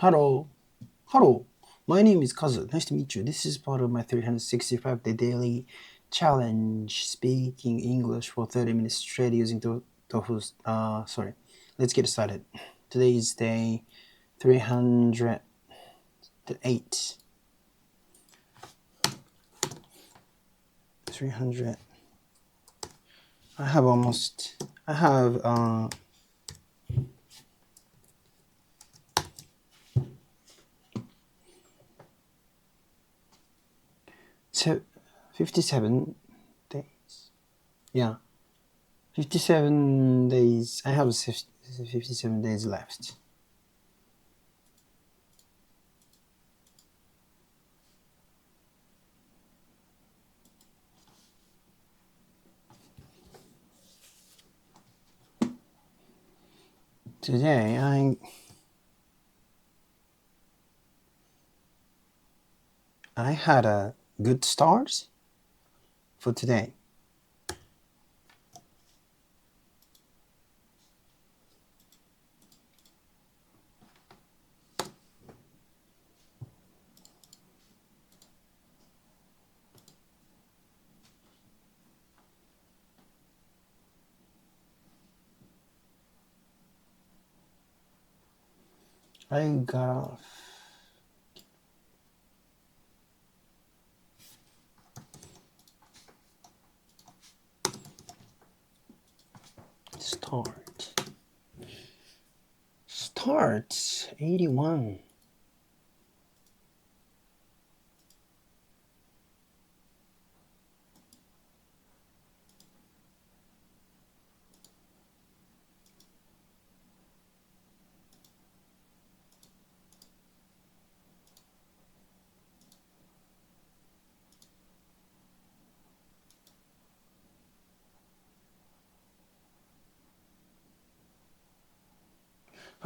Hello. Hello. My name is Kazu. Nice to meet you. This is part of my 365 day daily challenge, speaking English for 30 minutes straight using Tofu's. Sorry. Let's get started. Today is day 308. 300. I have 57 days. Yeah. 57 days. I have 57 days left. Today I had a good start for today. I got off. Start 81.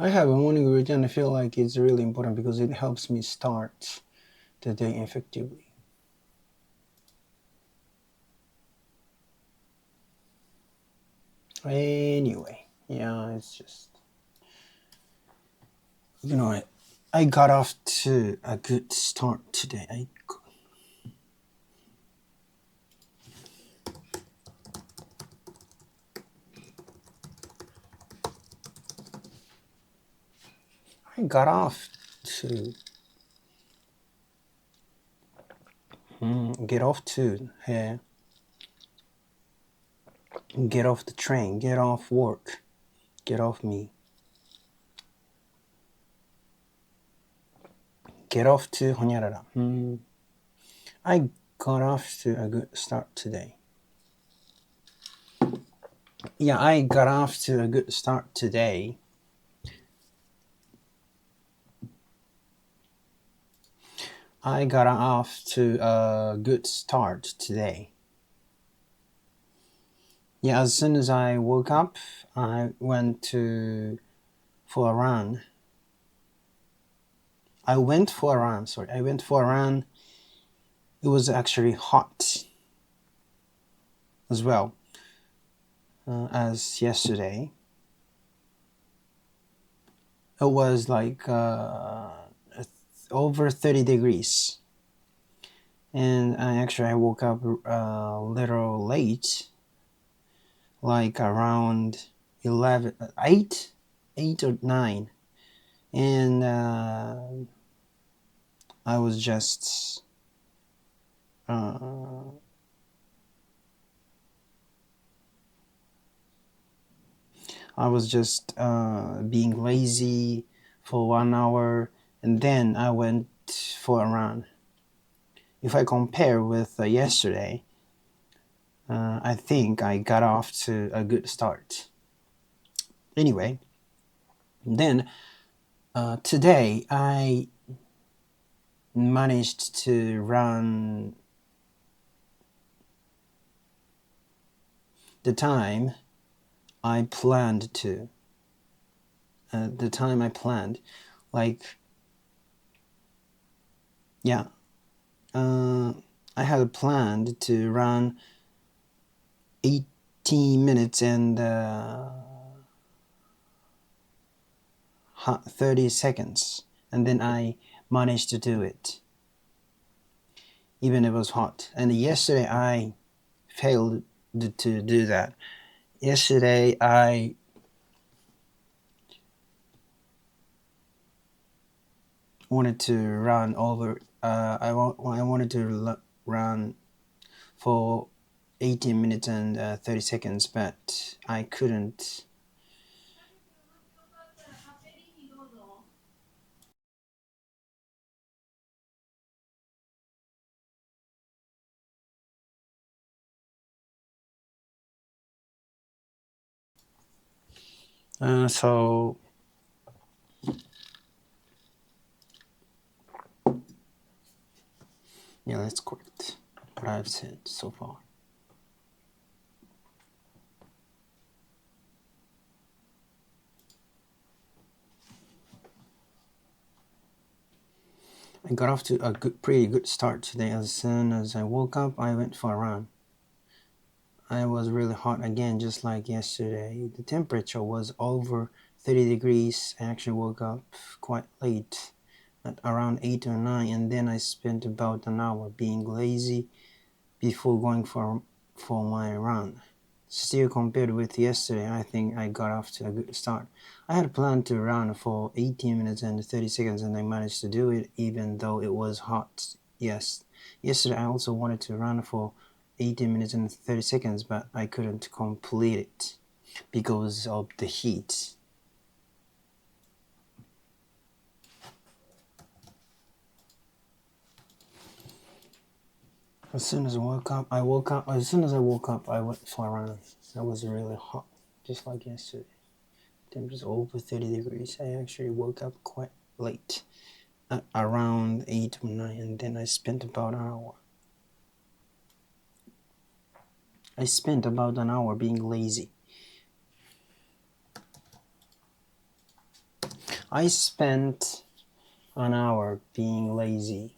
I have a morning routine. I feel like it's really important because it helps me start the day effectively. Anyway, yeah, it's just, I got off to a good start today. I got off to get off the train, get off work, get off me. Get off to Honyarara. I got off to a good start today. Yeah, I got off to a good start today. I got off to a good start today. Yeah, as soon as I woke up, I went for a run. I went for a run. It was actually hot as well as yesterday. It was like over 30 degrees. And I woke up a little late, like around 8 or 9. And I was just being lazy for 1 hour, and then I went for a run. If I compare with yesterday, I think I got off to a good start. Anyway, then today I managed to run the time I planned to. I had planned to run 18 minutes and 30 seconds. and then I managed to do it, even if it was hot. And yesterday I failed to do that. Yesterday I wanted to run over. I wanted to run for 18 minutes and 30 seconds, but I couldn't. So yeah, let's quit what I've said so far. I got off to a pretty good start today. As soon as I woke up, I went for a run. I was really hot again, just like yesterday. The temperature was over 30 degrees. I actually woke up quite late, at around 8 or 9, and then I spent about an hour being lazy before going for my run. Still, compared with yesterday, I think I got off to a good start. I had planned to run for 18 minutes and 30 seconds, and I managed to do it even though it was hot. Yes, yesterday I also wanted to run for 18 minutes and 30 seconds, but I couldn't complete it because of the heat. As soon as I woke up, As soon as I woke up, I went for a run. That was really hot, just like yesterday. Temperatures over 30 degrees. I actually woke up quite late, at around 8 or 9, and then I spent about an hour. I spent about an hour being lazy. I spent an hour being lazy.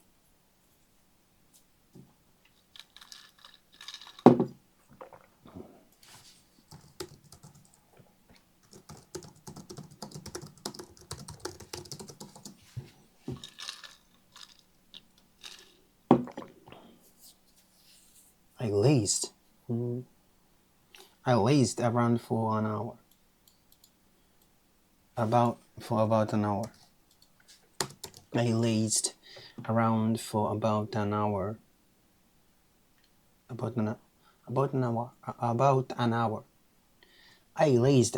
I lazed. I lazed around for an hour. For about an hour. I lazed around for about an hour. About an hour. I lazed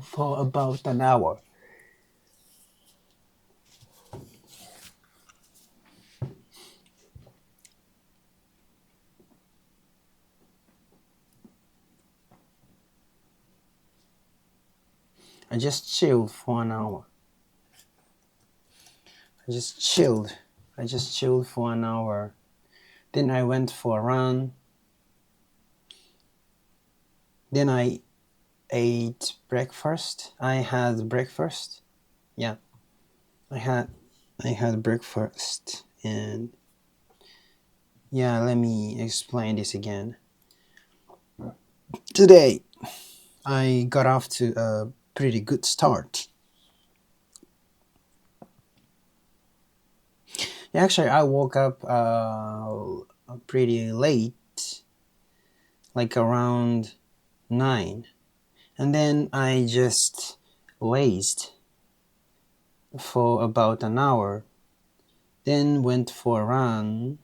for about an hour. I just chilled for an hour. I just chilled for an hour. Then I went for a run. Then I ate breakfast. I had breakfast. Yeah. I had breakfast, and yeah, let me explain this again. Today I got off to a pretty good start. Actually, I woke up pretty late, like around 9, and then I just lazed for about an hour, then went for a run,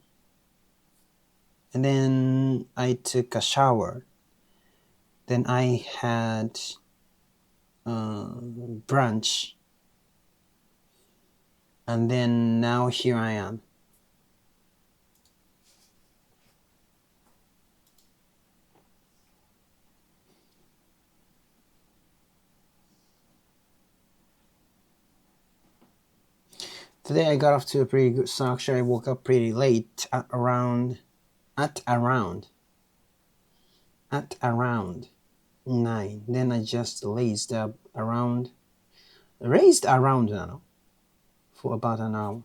and then I took a shower. Then I had brunch, and then now here I am. Today I got off to a pretty good start. Actually, I woke up pretty late, at around 9. Then I just lazed around now for about an hour.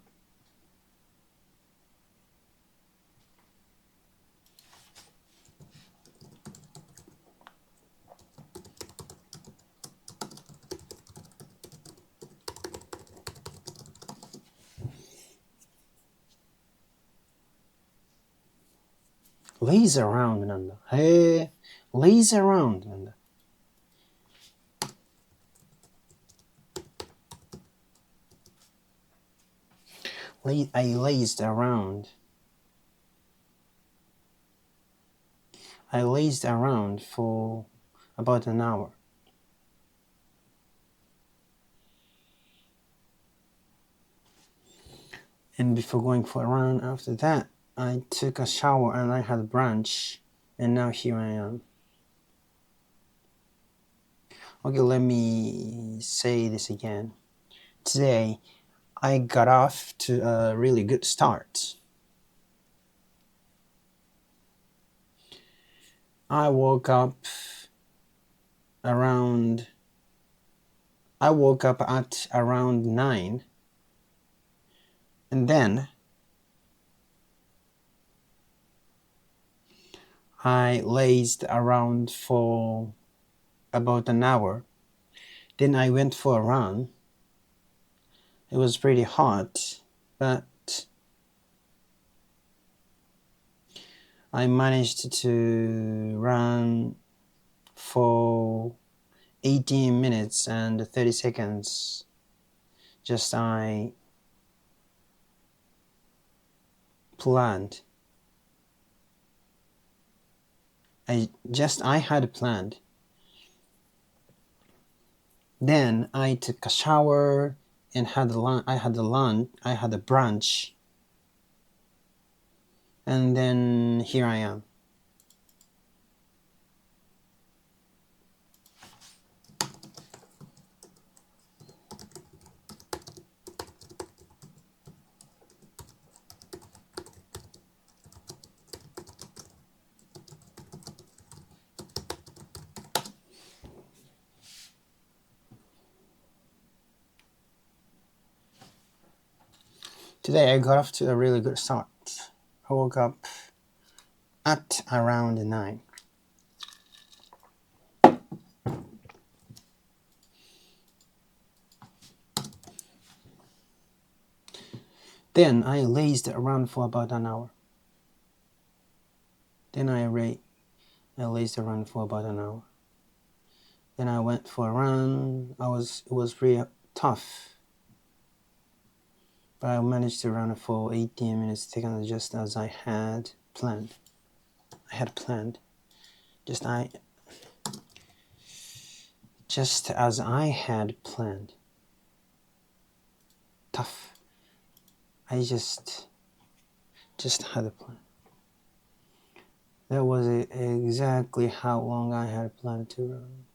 lazy around なんだ。へえ、lazy around なんだ。I lazed around. I lazed around for about an hour. And before going for a run after that, I took a shower and I had brunch. And now here I am. Okay, let me say this again. Today, I got off to a really good start. I woke up at around 9, and then I lazed around for about an hour. Then I went for a run. It was pretty hot, but I managed to run for 18 minutes and 30 seconds. Just I planned. I had planned. Then I took a shower and had a brunch. And then here I am. Today I got off to a really good start. I woke up at around 9. Then I lazed around for about an hour. Then I lazed around for about an hour. Then I went for a run. It was pretty tough. But I managed to run for 18 minutes just as I had planned. Just as I had planned. Tough. I just had a plan. That was exactly how long I had planned to run.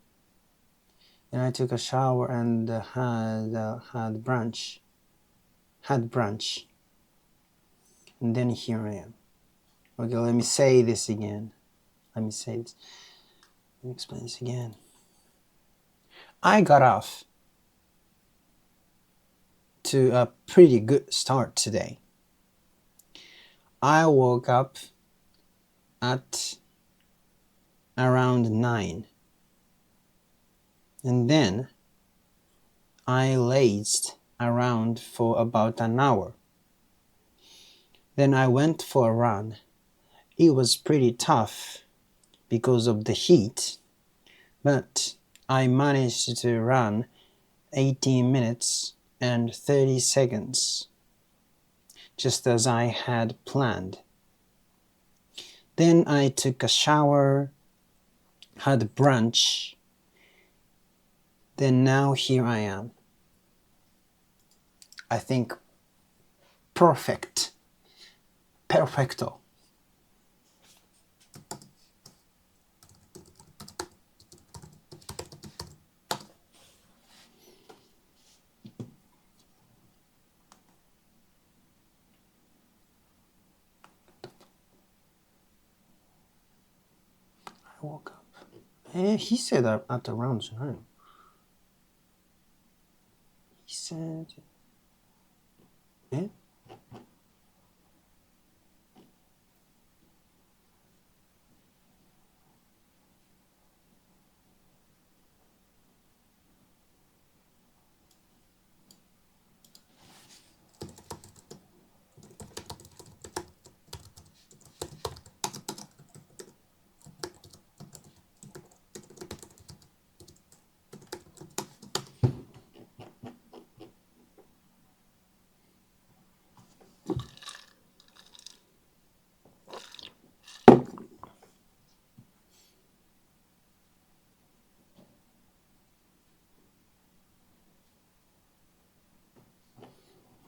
And I took a shower and had brunch. And then here I am. Okay, let me say this again. Let me explain this again. I got off to a pretty good start today. I woke up at around 9. And then I lazed around for about an hour. Then I went for a run. It was pretty tough because of the heat, but I managed to run 18 minutes and 30 seconds, just as I had planned. Then I took a shower, had brunch, then now here I am. I think perfecto. I woke up. He said at around 9. He said,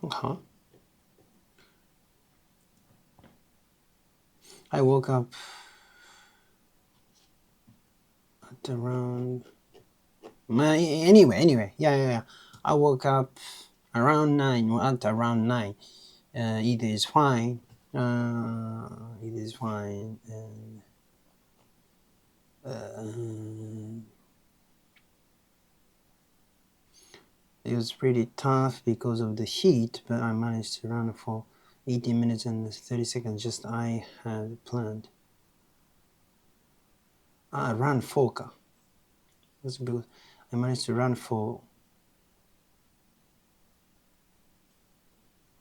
Uh-huh. I woke up at around anyway. Yeah. I woke up around 9, or at around 9. It is fine. It is fine. And it was pretty tough because of the heat, but I managed to run for 18 minutes and 30 seconds, just I had planned. I ran 4K. That's because I managed to run for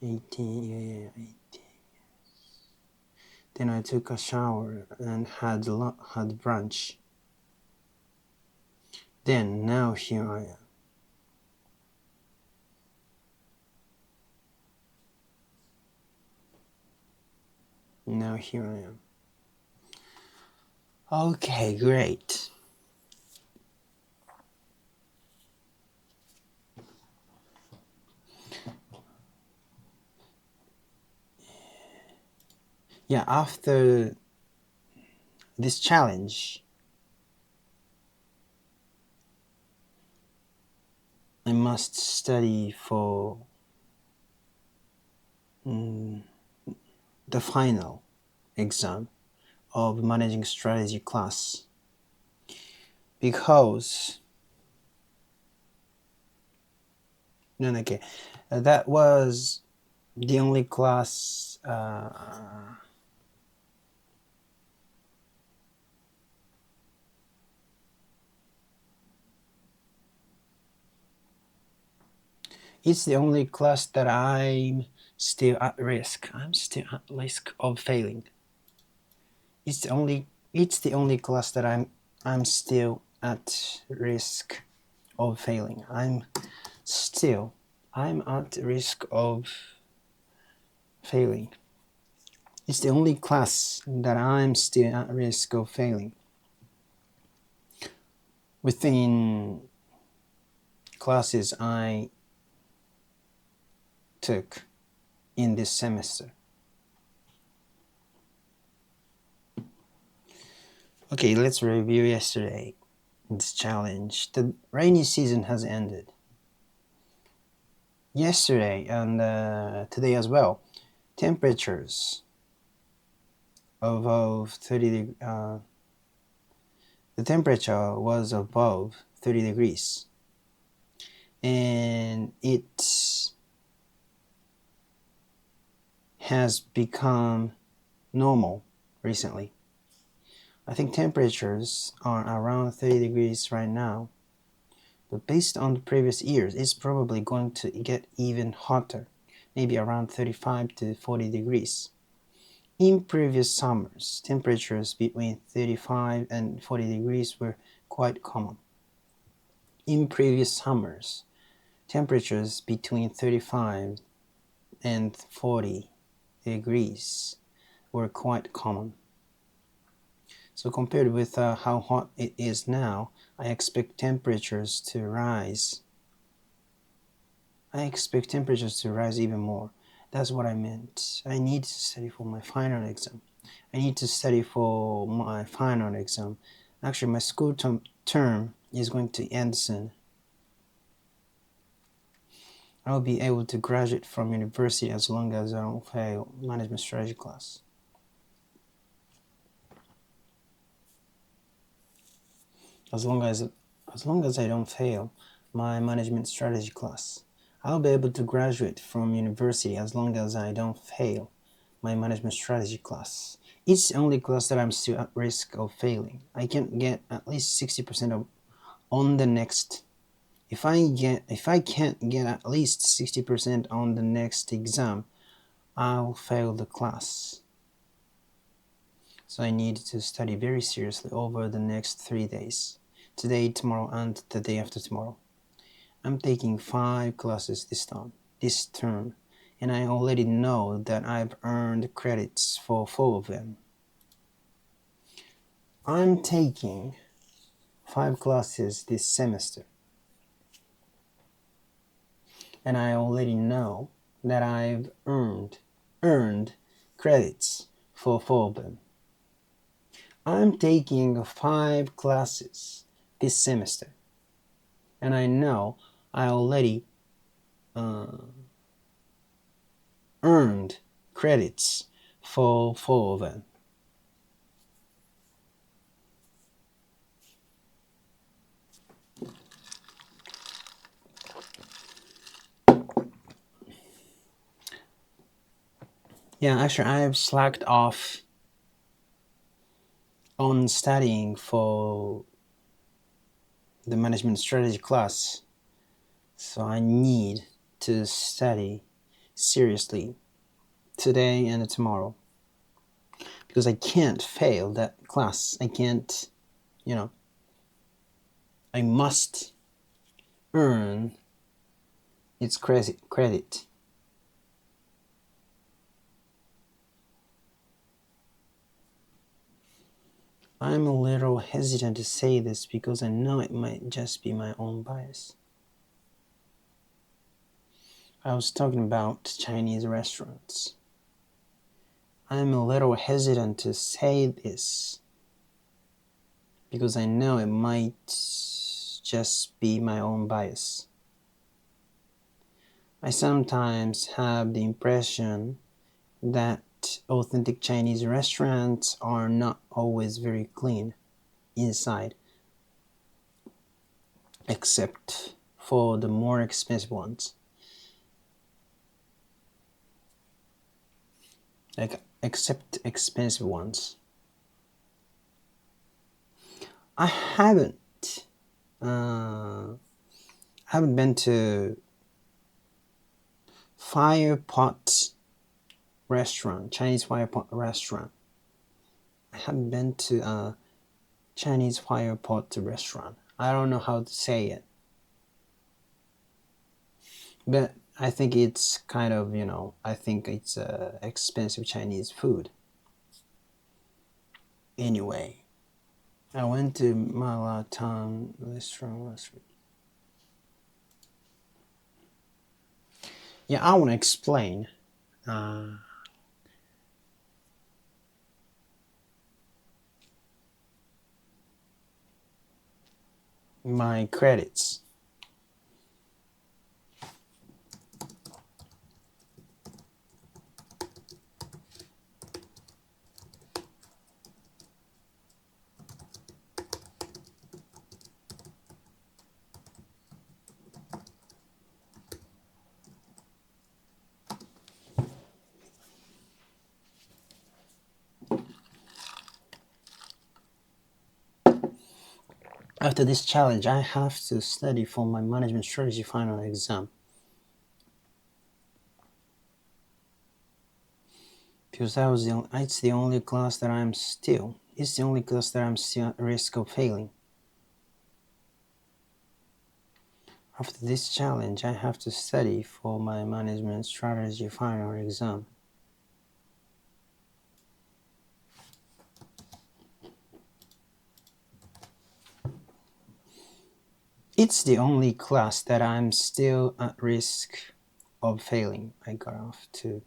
18, yeah, 18. Then I took a shower and had brunch. Then now here I am. Now here I am. Okay, great. Yeah, after this challenge, I must study for the final exam of managing strategy class, because that was the only class it's the only class that I'm still at risk. I'm still at risk of failing. It's the only class that I'm still at risk of failing. I'm at risk of failing. It's the only class that I'm still at risk of failing. Within classes I took in this semester. Okay, let's review yesterday. This challenge. The rainy season has ended. Yesterday and today as well, temperatures above 30 the temperature was above 30 degrees, and it has become normal recently. I think temperatures are around 30 degrees right now, but based on the previous years, it's probably going to get even hotter, maybe around 35 to 40 degrees. In previous summers, temperatures between 35 and 40 degrees were quite common. In previous summers, temperatures between 35 and 40 degrees were quite common. So compared with how hot it is now, I expect temperatures to rise. I expect temperatures to rise even more. That's what I meant. I need to study for my final exam. Actually, my school term is going to end soon. I'll be able to graduate from university as long as I don't fail management strategy class. As long as I don't fail my management strategy class, I'll be able to graduate from university as long as I don't fail my management strategy class. It's the only class that I'm still at risk of failing. I can get at least 60% on the next. If I can't get at least 60% on the next exam, I'll fail the class. So I need to study very seriously over the next 3 days. Today, tomorrow, and the day after tomorrow. I'm taking 5 classes this term, and I already know that I've earned credits for 4 of them. I'm taking 5 classes this semester, and I already know that I've earned credits for 4 of them. I'm taking 5 classes this semester, and I know I already earned credits for 4 of them. Yeah, actually, I've slacked off on studying for the management strategy class, so I need to study seriously today and tomorrow, because I can't fail that class. I can't, I must earn its credit. I'm a little hesitant to say this because I know it might just be my own bias. I was talking about Chinese restaurants. I'm a little hesitant to say this because I know it might just be my own bias. I sometimes have the impression that authentic Chinese restaurants are not always very clean inside, except for the more expensive ones. Except expensive ones. I haven't been to Chinese fire pot restaurant. I haven't been to a Chinese fire pot restaurant. I don't know how to say it, but I think it's kind of, I think it's expensive Chinese food. Anyway, I went to Mala Town restaurant last week. Yeah, I want to explain my credits. After this challenge, I have to study for my management strategy final exam. Because it's the only class that I'm still at risk of failing. After this challenge, I have to study for my management strategy final exam. It's the only class that I'm still at risk of failing. I got off to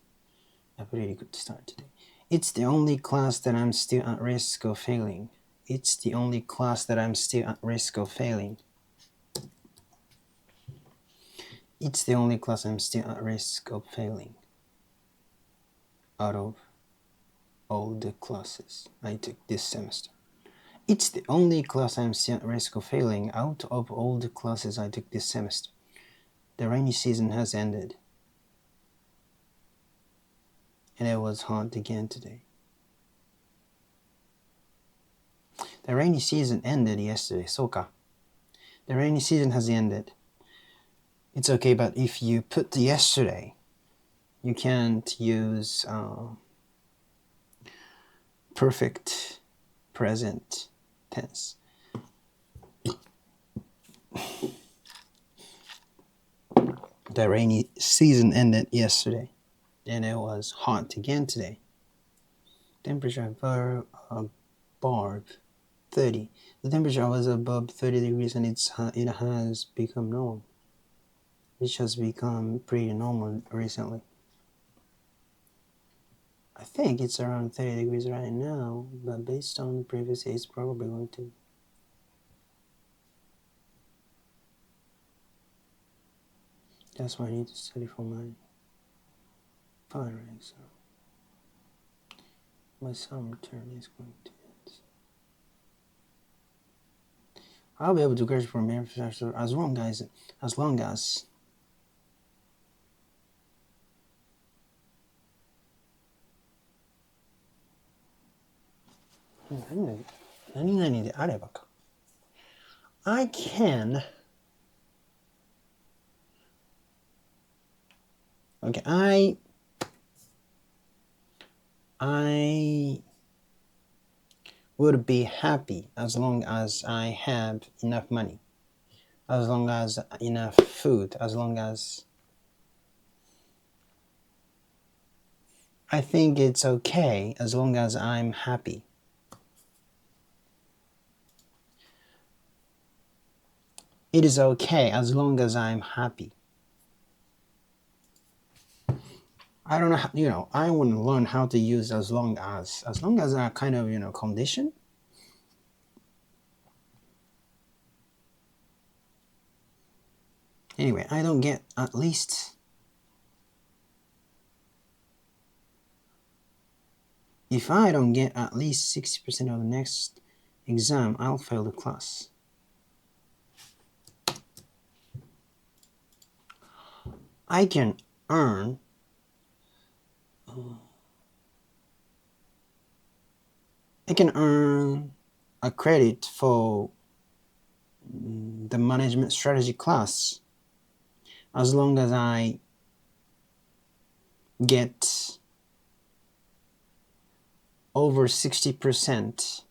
a pretty good start today. It's the only class that I'm still at risk of failing. It's the only class that I'm still at risk of failing. It's the only class I'm still at risk of failing out of all the classes I took this semester. It's the only class I'm still at risk of failing out of all the classes I took this semester. The rainy season has ended, and it was hot again today. The rainy season ended yesterday, soka. The rainy season has ended. It's okay, but if you put the yesterday, you can't use perfect present tense. The rainy season ended yesterday, and it was hot again today. Temperature above 30. The temperature was above 30 degrees, and it has become normal. which has become pretty normal recently. I think it's around 30 degrees right now, but based on the previous days, it's probably going to. That's why I need to study for my final exam. My summer term is going to end. I'll be able to graduate from infrastructure as long as何であればか。I can. Okay, I would be happy as long as I have enough money, as long as enough food, as long as I think it's okay as long as I'm happy. It is okay as long as I'm happy. I don't know how, I want to learn how to use as long as a kind of, condition. Anyway, I don't get at least, if I don't get at least 60% of the next exam, I'll fail the class. I can earn a credit for the management strategy class as long as I get over 60%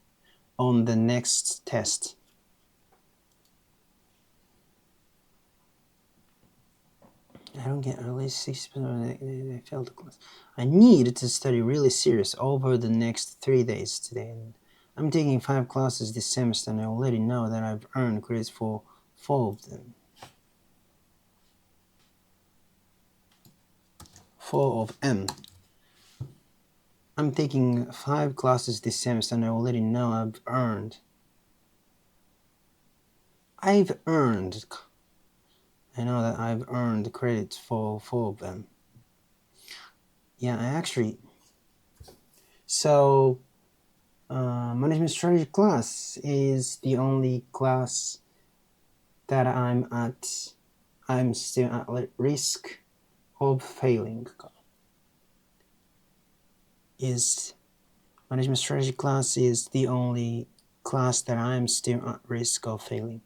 on the next test. I don't get at least 60%. I failed the class. I need to study really serious over the next 3 days today. I'm taking 5 classes this semester, and I already know that I've earned credits for 4 of them. 4 of M. I'm taking 5 classes this semester, and I already know I've earned. I know that I've earned credits for 4 of them. Yeah, so management strategy class is the only class that I'm still at risk of failing. Management strategy class is the only class that I'm still at risk of failing.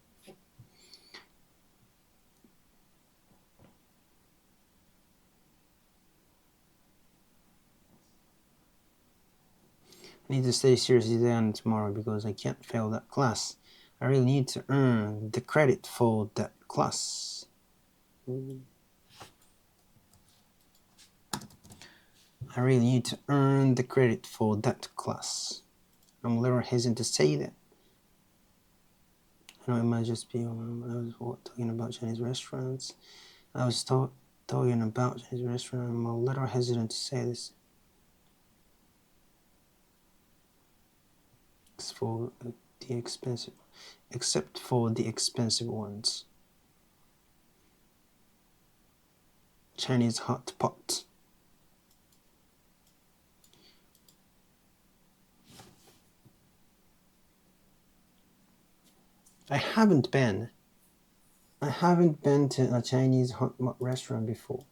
I need to study seriously today and tomorrow because I can't fail that class. I really need to earn the credit for that class. I really need to earn the credit for that class. I'm a little hesitant to say that. I know it might just be when I was talking about Chinese restaurants. I was talking about Chinese restaurant. I'm a little hesitant to say this. Except for the expensive ones. Chinese hot pot. I haven't been to a Chinese hot pot restaurant before.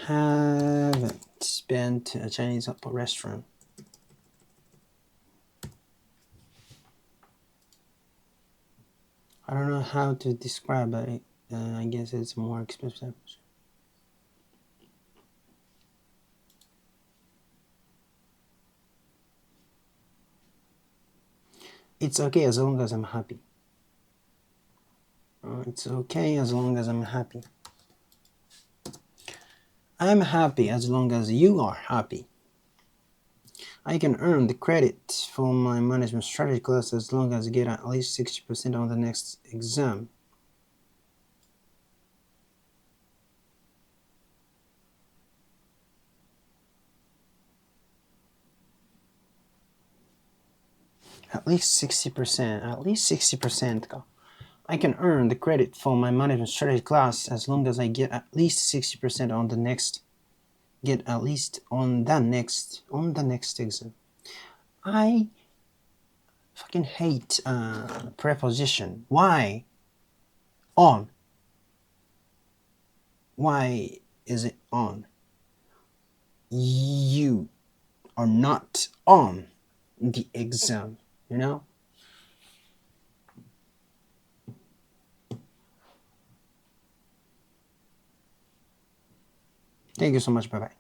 I haven't been to a Chinese hot pot restaurant. I don't know how to describe it. I guess it's more expensive. It's okay as long as I'm happy. It's okay as long as I'm happy. I'm happy as long as you are happy. I can earn the credit for my management strategy class as long as I get at least 60% on the next exam. At least 60%. At least 60%か。I can earn the credit for my management strategy class as long as I get at least 60% on the next exam. I fucking hate preposition. Why? On. Why is it on? You are not on the exam, you know? Thank you so much. Bye bye.